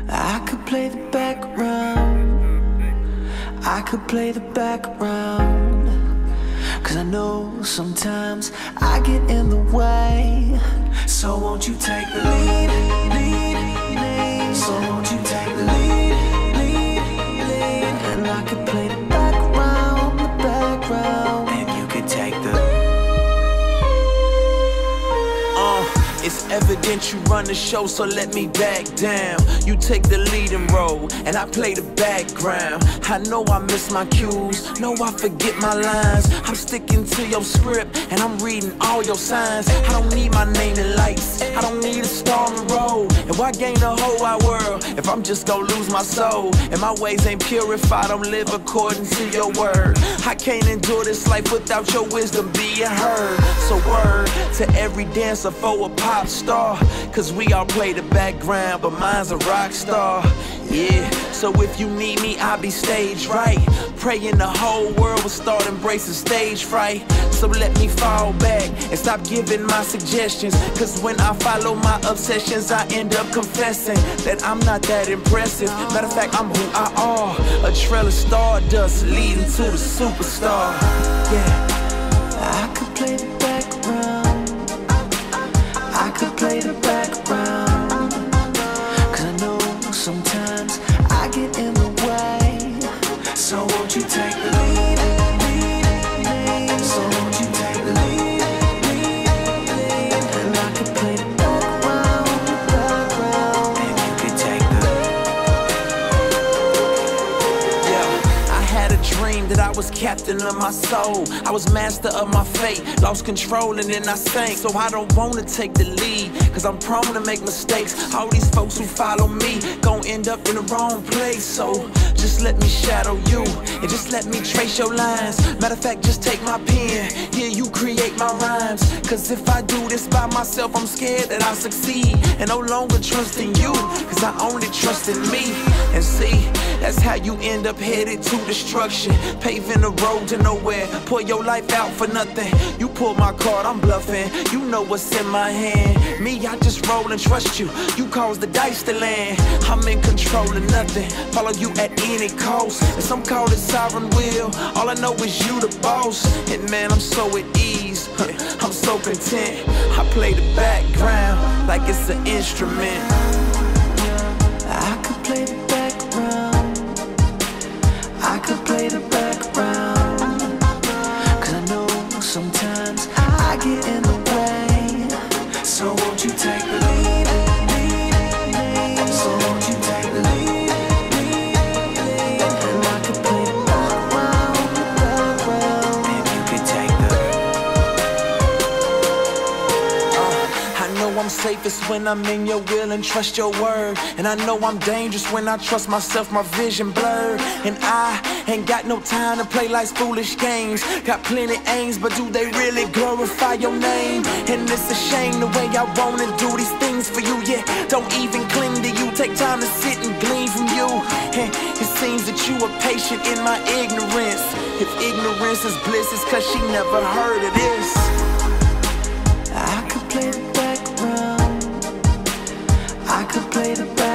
I could play the background, I could play the background, 'cause I know sometimes I get in the way. So won't you take the lead, so won't you take the lead, and I could play the background, and you could take the It's evident you run the show, so let me back down. You take the leading role, and I play the background. I know I miss my cues, know I forget my lines. I'm sticking to your script, and I'm reading all your signs. I don't need my name in lights, I don't need a star on the road. And why gain the whole wide world if I'm just gonna lose my soul? And my ways ain't pure if I don't live according to your word. I can't endure this life without your wisdom being heard. So word to every dancer for a pop star, 'cause we all play the background, but mine's a rock star. Yeah, so if you need me, I'll be stage right, praying the whole world will start embracing stage fright. So let me fall back and stop giving my suggestions, 'cause when I follow my obsessions, I end up confessing that I'm not that impressive. Matter of fact, I'm who I are, a trail of stardust leading to the superstar. Yeah, I could play the background, I could play the background, 'cause I know sometimes I get in the way. So won't you take the lead, so won't you take the lead, and I could play the background, and you could take the Yeah, I had a dream that I was captain of my soul, I was master of my fate, lost control and then I sank. So I don't wanna take the lead, 'cause I'm prone to make mistakes. All these folks who follow me gon' end up in the wrong place. So just let me shadow you, and just let me trace your lines. Matter of fact, just take my pen, here you create my rhymes. 'Cause if I do this by myself, I'm scared that I'll succeed, and no longer trust in you, 'cause I only trust in me. And see, that's how you end up headed to destruction, paving the road to nowhere, pour your life out for nothing. You pull my card, I'm bluffing, you know what's in my hand. Me, I just roll and trust you, you cause the dice to land. I'm in control of nothing, follow you at any cost, and some call it sovereign will. All I know is you the boss, and man, I'm so at ease, I'm so content. I play the background like it's an instrument. I could play the background, I could play the background, 'cause I know sometimes I get in the way. So won't you take the lead, so won't you take the lead, and I could play the background, and you could take the I know I'm safest when I'm in your will and trust your word, and I know I'm dangerous when I trust myself, my vision blurred. And I ain't got no time to play life's foolish games. Got plenty aims, but do they really glorify your name? And it's a shame the way I wanna do these things for you. Yeah, don't even cling to you, take time to sit and glean from you. And it seems that you are patient in my ignorance. If ignorance is bliss, it's 'cause she never heard of this. I could play the background, I could play the background,